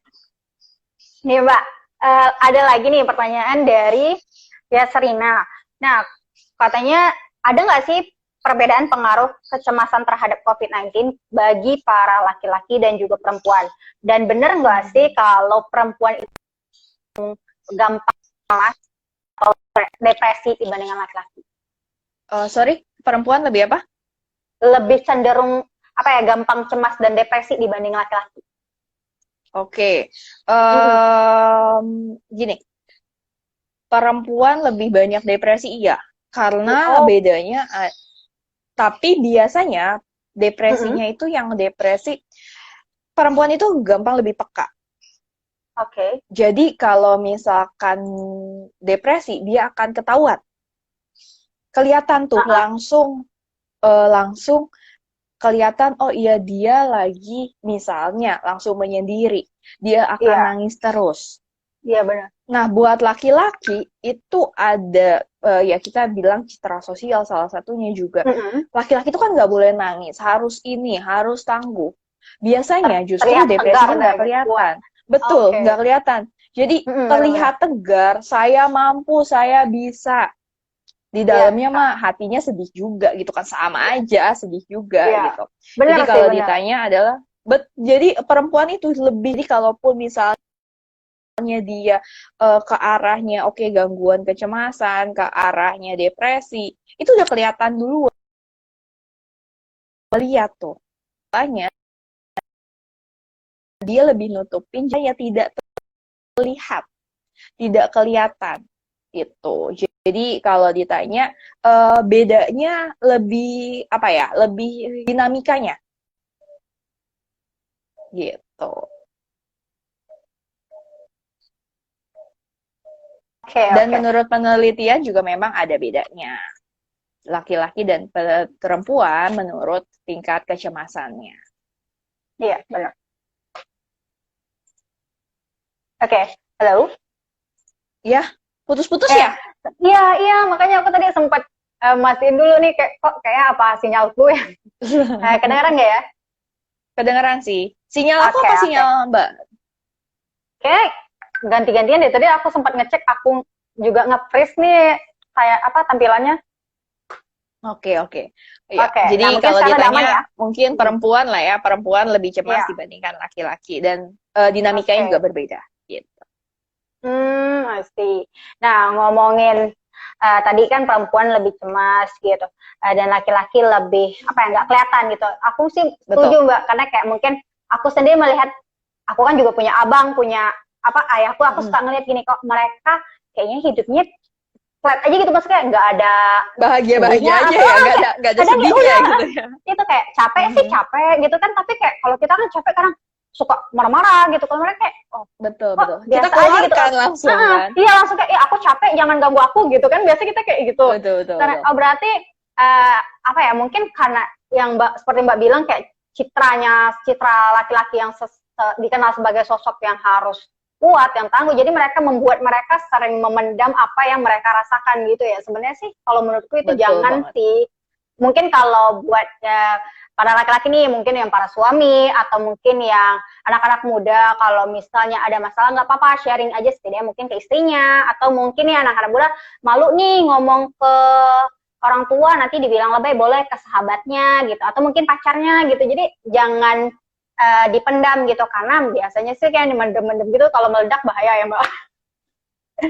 Nih Mbak, ada lagi nih pertanyaan dari Serina. Nah, katanya ada nggak sih perbedaan pengaruh kecemasan terhadap COVID-19 bagi para laki-laki dan juga perempuan? Dan benar nggak sih kalau perempuan itu gampang atau depresi dibandingkan laki-laki? Sorry, perempuan lebih apa? Lebih cenderung gampang cemas dan depresi dibanding laki-laki. Oke. Gini. Perempuan lebih banyak depresi iya, karena bedanya tapi biasanya depresinya itu yang depresi perempuan itu gampang lebih peka. Oke. Jadi kalau misalkan depresi, dia akan ketahuan. Kelihatan tuh langsung kelihatan, oh iya dia lagi misalnya langsung menyendiri. Dia akan nangis terus. Iya benar. Nah, buat laki-laki itu ada ya kita bilang citra sosial salah satunya juga. Laki-laki itu kan nggak boleh nangis, harus tangguh. Biasanya justru depresinya nggak kelihatan. Betul, nggak kelihatan. Jadi benar-benar. terlihat tegar, saya mampu, saya bisa. Di Iya, dalamnya mah hatinya sedih juga gitu kan, sama aja sedih juga iya, gitu. benar Jadi sih, kalau benar. ditanya adalah jadi perempuan itu lebih, jadi kalaupun misalnya dia ke arahnya oke gangguan kecemasan, ke arahnya depresi, itu udah kelihatan dulu, lihat tuh. Makanya dia lebih nutupin ya tidak terlihat, tidak kelihatan itu. Jadi kalau ditanya bedanya lebih apa ya? Lebih dinamikanya gitu. Oke, Dan oke. menurut penelitian juga memang ada bedanya. Laki-laki dan perempuan menurut tingkat kecemasannya. Iya, benar. Oke, halo? Ya, putus-putus Eh, ya? iya, iya, makanya aku tadi sempat mastiin dulu nih, kayak kok kayak apa sinyalku ya. Kedengeran nggak ya? Kedengeran sih. Sinyal aku Oke, apa oke. sinyal Mbak? Kayak ganti-gantian deh. Tadi aku sempat ngecek, aku juga nge-freeze nih kayak apa tampilannya. Oke, oke. Ya, Oke, nah jadi mungkin kalau sekarang udah aman ya? ditanya mungkin Hmm, perempuan lah ya, perempuan lebih cemas iya, dibandingkan laki-laki dan dinamikanya juga oke. berbeda gitu. Pasti. Nah, ngomongin tadi kan perempuan lebih cemas gitu, dan laki-laki lebih apa ya nggak kelihatan gitu. Aku sih Betul. setuju Mbak, karena kayak mungkin aku sendiri melihat, aku kan juga punya abang, punya apa ayahku, aku Mm-mm. suka ngeliat gini kok mereka kayaknya hidupnya flat aja gitu, maksudnya nggak ada Bahagia-bahagia sedihnya aja atau ya, nggak ada kadang ya sedihnya udah gitu ya. itu kayak capek sih Mhm. capek gitu kan, tapi kayak kalau kita kan capek kadang suka marah-marah gitu, kalau mereka kayak oh Betul, kok betul. Kita biasa aja gitu. keluarkan langsung kan. Iya langsung kayak, aku capek jangan ganggu aku gitu kan, biasa kita kayak gitu. Betul, betul, Karena betul. oh berarti apa ya, mungkin karena yang Mbak seperti Mbak bilang kayak citra laki-laki yang dikenal sebagai sosok yang harus kuat, yang tangguh, jadi mereka membuat mereka sering memendam apa yang mereka rasakan gitu ya. Sebenarnya sih kalau menurutku itu Betul jangan banget. sih. Mungkin kalau buat para laki-laki nih, mungkin yang para suami atau mungkin yang anak-anak muda, kalau misalnya ada masalah nggak apa-apa, sharing aja setidaknya mungkin ke istrinya, atau mungkin ya anak-anak muda malu nih ngomong ke orang tua, nanti dibilang lebay, boleh ke sahabatnya gitu, atau mungkin pacarnya gitu. Jadi jangan dipendam gitu, karena biasanya sih kayak mendem-mendem gitu, kalau meledak bahaya ya Mbak.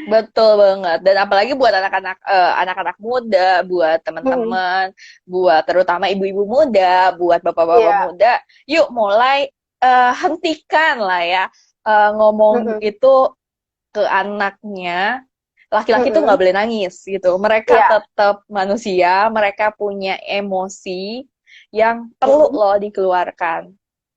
Betul banget. Dan apalagi buat anak-anak anak-anak muda, buat teman-teman, buat terutama ibu-ibu muda, buat bapak-bapak Iya. muda, yuk mulai hentikan lah ya ngomong Mm-mm. itu ke anaknya. Laki-laki tuh nggak Mm-mm. boleh nangis gitu. Mereka Iya. tetap manusia, mereka punya emosi yang perlu Mm-mm. loh dikeluarkan.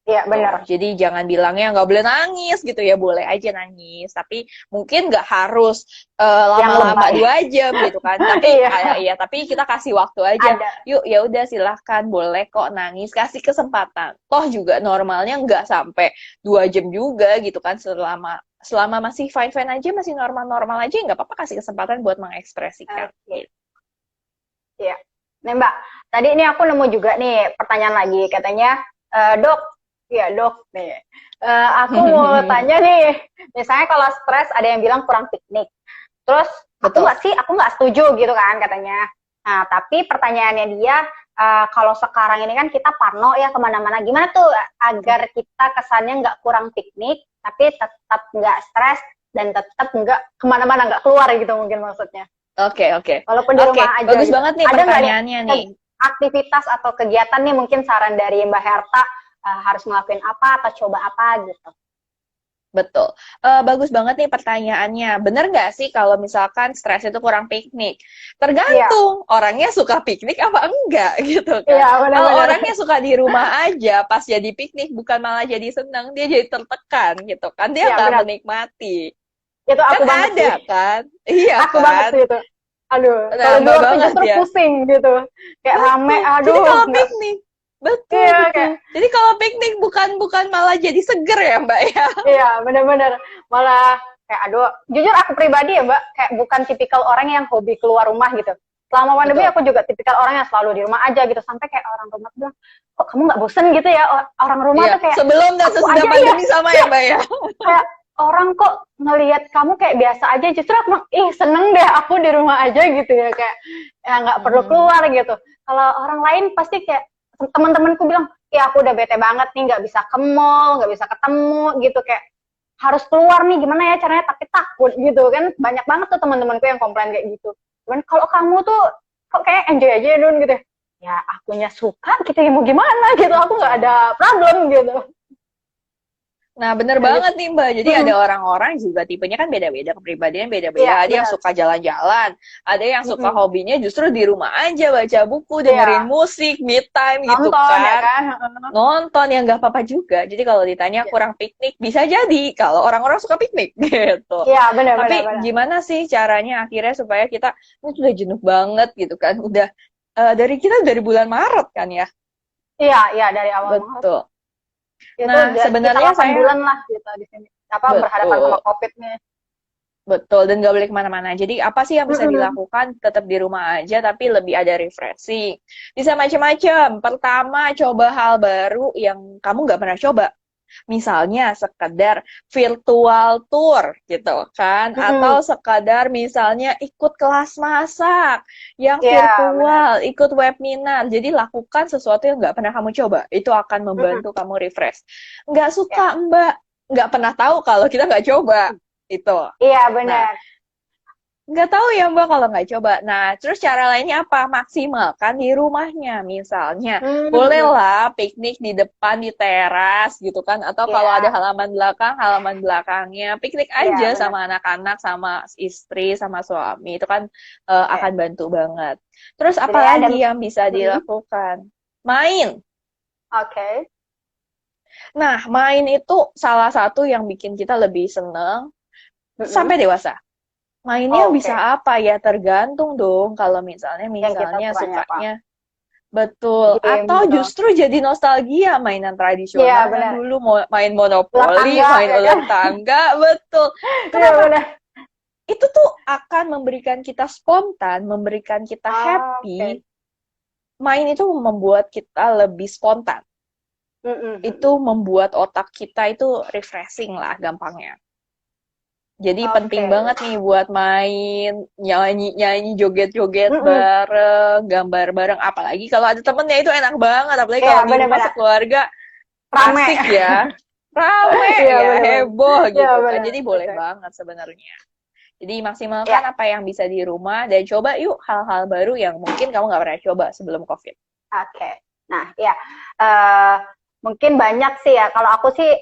Iya Tuh, benar. jadi jangan bilangnya nggak boleh nangis gitu ya, boleh aja nangis, tapi mungkin nggak harus Yang lama-lama lebay. 2 jam gitu kan. Tapi Iya. iya, tapi kita kasih waktu aja. Ada. Yuk, ya udah silahkan, boleh kok nangis, kasih kesempatan. Toh juga normalnya nggak sampai 2 jam juga gitu kan, selama selama masih fine-fine aja, masih normal-normal aja, nggak apa-apa kasih kesempatan buat mengekspresikan. Oke. Iya. Nih Mbak, tadi ini aku nemu juga nih pertanyaan lagi, katanya dok, ya dok nih. Aku mau tanya nih, misalnya kalau stres ada yang bilang kurang piknik. Terus Betul. aku nggak setuju gitu kan katanya. Nah, tapi pertanyaannya dia, kalau sekarang ini kan kita parno ya kemana-mana, gimana tuh agar kita kesannya nggak kurang piknik, tapi tetap nggak stres dan tetap nggak kemana-mana, nggak keluar gitu mungkin maksudnya. Oke, oke. Walaupun di Oke, rumah aja bagus gitu. banget nih Ada nggak nih pertanyaannya nih. aktivitas atau kegiatan nih, mungkin saran dari Mbak Herta, harus ngelakuin apa atau coba apa gitu? Betul. Bagus banget nih pertanyaannya. Bener nggak sih kalau misalkan stres itu kurang piknik? Iya, Tergantung orangnya suka piknik apa enggak gitu kan. iya Kalau benar-benar. orangnya suka di rumah aja, pas jadi piknik bukan malah jadi senang, dia jadi tertekan gitu kan. Dia Iya nggak benar. menikmati. Itu Kan aku banget ada sih. kan? Iya Aku banget kan? sih itu. Aduh, kalau di Nambah luar tuh banget justru ya. pusing gitu. Kayak rame, Betul. Jadi aduh, kalau nggak. piknik, betul Iya, betul. kayak, Jadi kalau piknik bukan bukan malah jadi seger ya Mbak ya. iya benar-benar. Malah kayak, aduh, jujur aku pribadi ya Mbak, kayak bukan tipikal orang yang hobi keluar rumah gitu. Selama pandemi Betul. aku juga tipikal orang yang selalu di rumah aja gitu. Sampai kayak orang rumah tuh bilang, kok kamu nggak bosen gitu ya? Orang rumah Iya, tuh kayak, sebelum dan aku sesudah aja ya. pandemi sama ya Mbak ya. orang kok ngelihat kamu kayak biasa aja, justru aku bilang, ih seneng deh aku di rumah aja gitu ya, kayak ya nggak perlu keluar gitu. Kalau orang lain pasti kayak teman-temanku bilang, ya aku udah bete banget nih, nggak bisa ke mall, nggak bisa ketemu gitu, kayak harus keluar nih gimana ya caranya, tapi takut gitu kan. Banyak banget tuh teman-temanku yang komplain kayak gitu. Cuman kalau kamu tuh kok kayak enjoy aja ya Dun gitu. Ya akunya suka gitu ya, mau gimana gitu, aku nggak ada problem gitu. Nah, bener Kayak banget gitu. nih Mbak. Jadi ada orang-orang juga tipenya kan beda-beda, kepribadian Iya beda-beda. Ada yang benar. suka jalan-jalan, ada yang suka Mm-mm. hobinya justru di rumah aja, baca buku, dengerin Iya, musik, me time gitu nonton ya kan. kan. Nonton yang nggak apa-apa juga. Jadi kalau ditanya Iya, kurang piknik, bisa jadi kalau orang-orang suka piknik gitu. iya, benar benar Tapi benar. gimana sih caranya akhirnya supaya kita ini sudah jenuh banget gitu kan. Udah dari kita dari bulan Maret kan ya. Iya, iya dari awal Maret. Betul. Itu Nah, sekitar sebenarnya 8 saya bulan lah gitu di sini. Apa berhadapan sama betul. COVID nih. Betul, dan nggak boleh kemana-mana. Jadi apa sih yang bisa Mm-mm. dilakukan? Tetap di rumah aja, tapi lebih ada refreshing. Bisa macam-macam. Pertama, coba hal baru yang kamu nggak pernah coba. Misalnya sekedar virtual tour gitu kan, Mm-mm. atau sekadar misalnya ikut kelas masak yang Iya, benar. virtual, ikut webinar. Jadi lakukan sesuatu yang nggak pernah kamu coba. Itu akan Mm-mm. membantu kamu refresh. Nggak Ya. suka Mbak, nggak pernah tahu kalau kita nggak coba. Itu. Iya, Nah, benar. nggak tahu ya Mbak kalau nggak coba. Nah, terus cara lainnya apa? Maksimalkan di rumahnya. Misalnya, Mm-mm. bolehlah piknik di depan, di teras gitu kan. Atau kalau ada Iya, halaman belakang, halaman belakangnya. Piknik iya, aja benar. sama anak-anak, sama istri, sama suami. Itu kan Iya. akan bantu banget. Terus Jadi apa ada lagi yang bisa mm-mm. dilakukan? Main. Oke. Nah, main itu salah satu yang bikin kita lebih seneng Mm-mm. sampai dewasa. Mainnya bisa Oke. apa ya? Tergantung dong. Kalau misalnya Yang kita misalnya sukanya apa? sukanya betul Game atau gitu. justru jadi nostalgia mainan Iya, tradisional yang benar. dulu main Ular monopoli, tangga main ya ular kan? tangga, betul. Iya, Kenapa? benar. Itu tuh akan memberikan kita spontan, memberikan kita Oke. happy. Main itu membuat kita lebih spontan. Mm-mm. Itu Mm-mm. membuat otak kita itu refreshing lah gampangnya. Jadi penting Oke. banget nih buat main, nyanyi-nyanyi, joget-joget Mm-mm. bareng, gambar bareng. Apalagi kalau ada temennya itu enak banget. Apalagi Iya, kalau di rumah benar-benar. sekeluarga Rame. asik ya, rame Iya, ya, benar-benar. heboh Iya, gitu kan. benar. Jadi boleh Betul. banget sebenarnya. Jadi maksimalkan Iya. apa yang bisa di rumah dan coba yuk hal-hal baru yang mungkin kamu nggak pernah coba sebelum COVID. Oke. Nah, ya. Eh, mungkin banyak sih ya. Kalau aku sih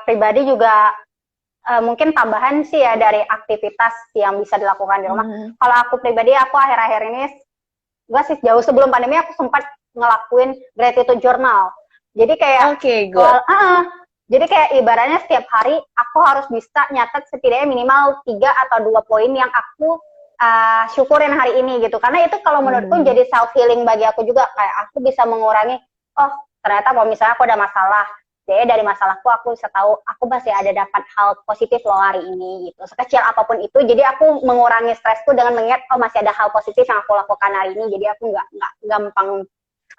pribadi juga mungkin tambahan sih ya dari aktivitas yang bisa dilakukan di rumah. Hmm. Kalau aku pribadi, aku akhir-akhir ini, gue sih jauh sebelum pandemi aku sempat ngelakuin gratitude journal. Jadi kayak, Oke, good. jadi kayak ibaratnya setiap hari aku harus bisa nyatet setidaknya minimal 3 atau 2 poin yang aku syukurin hari ini gitu. Karena itu kalau menurutku Hmm. jadi self healing bagi aku juga, kayak aku bisa mengurangi, oh ternyata kalau misalnya aku ada masalah, jadi dari masalahku aku bisa tahu aku masih ada dapat hal positif loh hari ini gitu. Sekecil apapun itu, jadi aku mengurangi stresku dengan mengingat oh masih ada hal positif yang aku lakukan hari ini. Jadi aku nggak gampang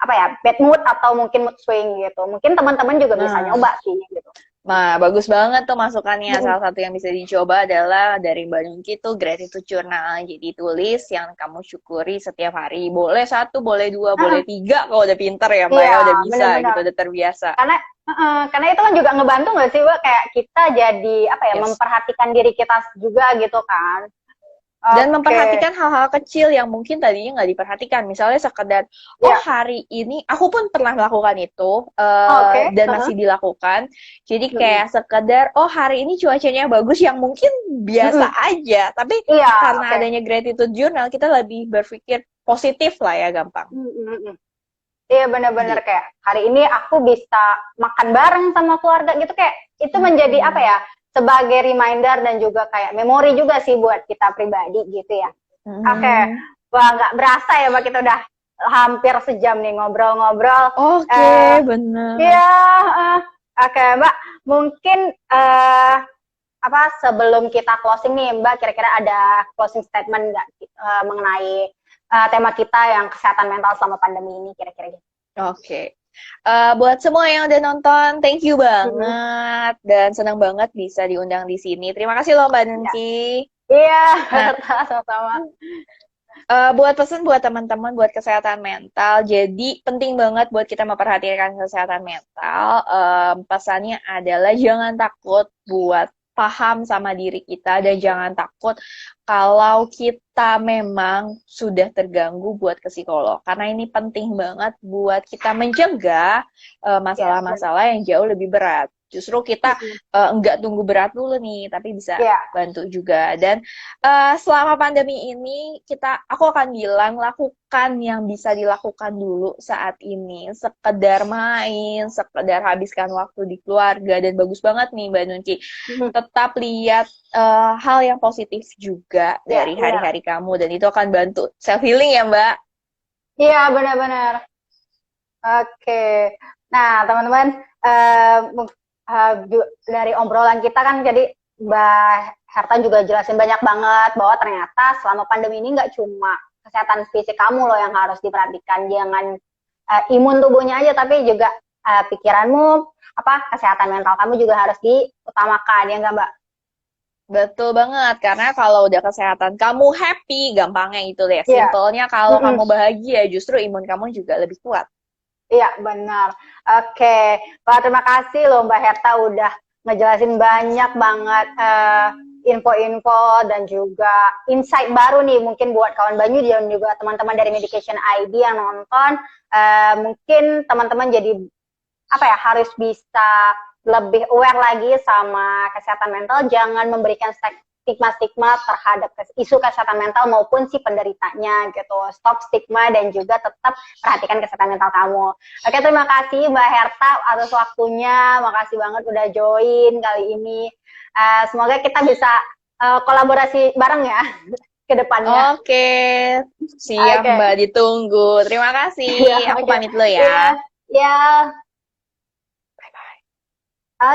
apa ya bad mood atau mungkin mood swing gitu. Mungkin teman-teman juga bisa Nah, nyoba sih gitu. Nah, bagus banget tuh masukannya. Salah satu yang bisa dicoba adalah dari Mbak Nungki tuh gratitude journal. Jadi tulis yang kamu syukuri setiap hari. Boleh satu, boleh dua, boleh tiga. Kalau udah pinter ya Mbak ya, Iya, udah bisa gitu, benar-benar. udah terbiasa. Karena itu kan juga ngebantu nggak sih, Mbak? Kayak kita jadi apa ya, Yes. memperhatikan diri kita juga gitu kan. Dan Oke. memperhatikan hal-hal kecil yang mungkin tadinya nggak diperhatikan. Misalnya sekedar, oh Ya. hari ini, aku pun pernah melakukan itu, Oke. dan masih dilakukan. Jadi Mm-mm. kayak sekedar, oh hari ini cuacanya bagus yang mungkin biasa Mm-mm. aja. Tapi Iya, karena oke. adanya gratitude journal, kita lebih berpikir positif lah ya, gampang. Mm-mm. Iya, benar-benar Gitu. kayak hari ini aku bisa makan bareng sama keluarga gitu, kayak itu menjadi apa Hmm. ya, sebagai reminder dan juga kayak memori juga sih buat kita pribadi gitu ya. Oke, Hmm. wah nggak berasa ya Mbak, kita udah hampir sejam nih ngobrol-ngobrol. Oke, Eh, bener. Iya, oke Mbak, mungkin apa sebelum kita closing nih Mbak, kira-kira ada closing statement nggak mengenai tema kita yang kesehatan mental selama pandemi ini kira-kira gitu? Oke. Buat semua yang udah nonton, thank you Hmm. banget. Dan senang banget bisa diundang di sini. Terima kasih loh Mbak Ya. Nunki. Iya, Nah, sama-sama. buat pesan buat teman-teman buat kesehatan mental, jadi penting banget buat kita memperhatikan kesehatan mental. Pesannya adalah jangan takut buat paham sama diri kita dan jangan takut kalau kita memang sudah terganggu buat ke psikolog. Karena ini penting banget buat kita mencegah Ya, benar. masalah-masalah yang jauh lebih berat. Justru kita Mm-mm. nggak tunggu berat dulu nih, tapi bisa Ya, bantu juga. Dan selama pandemi ini aku akan bilang lakukan yang bisa dilakukan dulu saat ini, sekedar main, sekedar habiskan waktu di keluarga dan bagus banget nih Mbak Nunci. mm, Tetap lihat hal yang positif juga ya, dari benar. hari-hari kamu dan itu akan bantu self healing ya Mbak. Iya, benar-benar. Oke. Nah, teman-teman, eh, dari obrolan kita kan jadi Mbak Herta juga jelasin banyak banget bahwa ternyata selama pandemi ini nggak cuma kesehatan fisik kamu loh yang harus diperhatikan, jangan imun tubuhnya aja, tapi juga pikiranmu, kesehatan mental kamu juga harus diutamakan, ya nggak Mbak? Betul banget, karena kalau udah kesehatan kamu happy, gampangnya itu deh. Iya. Simpelnya kalau Mm-mm. kamu bahagia, justru imun kamu juga lebih kuat. Iya, benar. Oke. Wah, terima kasih loh Mbak Herta udah ngejelasin banyak banget info-info dan juga insight baru nih mungkin buat kawan Banyu dan juga teman-teman dari Medication ID yang nonton. Mungkin teman-teman jadi harus bisa lebih aware lagi sama kesehatan mental, jangan memberikan stigma-stigma terhadap isu kesehatan mental maupun si penderitanya gitu. Stop stigma dan juga tetap perhatikan kesehatan mental kamu. Oke, terima kasih Mbak Herta atas waktunya. Makasih banget udah join kali ini. Semoga kita bisa kolaborasi bareng ya ke depannya. Oke, siap Oke. Mbak, ditunggu. Terima Ya, kasih. Aku oke. pamit dulu Iya, ya. ya. Bye-bye.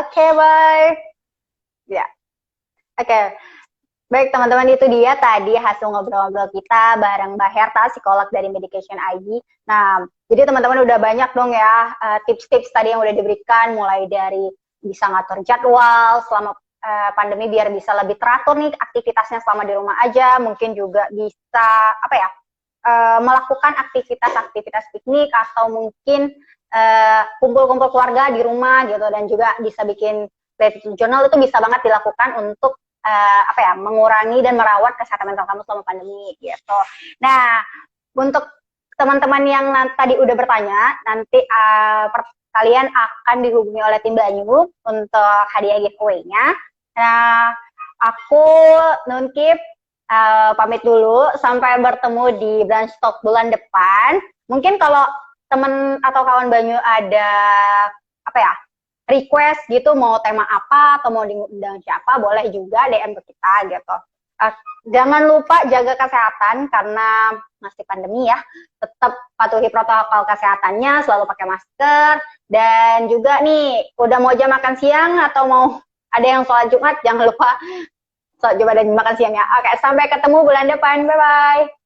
Oke, bye. Ya. Oke. Baik teman-teman, itu dia tadi hasil ngobrol-ngobrol kita bareng Mbak Herta, psikolog dari Medication ID. Nah, jadi teman-teman udah banyak dong ya tips-tips tadi yang udah diberikan, mulai dari bisa ngatur jadwal selama pandemi biar bisa lebih teratur nih aktivitasnya selama di rumah aja, mungkin juga bisa melakukan aktivitas-aktivitas piknik atau mungkin kumpul-kumpul keluarga di rumah gitu, dan juga bisa bikin gratitude journal, itu bisa banget dilakukan untuk mengurangi dan merawat kesehatan mental kamu selama pandemi gitu. Nah, untuk teman-teman yang tadi udah bertanya, nanti kalian akan dihubungi oleh tim Banyu untuk hadiah giveaway-nya. Nah, aku Nunkip pamit dulu, sampai bertemu di Brunch Talk bulan depan. Mungkin kalau teman atau kawan Banyu ada apa ya request gitu, mau tema apa atau mau diundang siapa, boleh juga DM ke kita gitu. Uh, Jangan lupa jaga kesehatan karena masih pandemi ya. Tetap patuhi protokol kesehatannya, selalu pakai masker. Dan juga nih, udah mau jam makan siang atau mau ada yang sholat Jumat, jangan lupa sholat Jumat dan makan siang ya. Oke, sampai ketemu bulan depan. Bye-bye.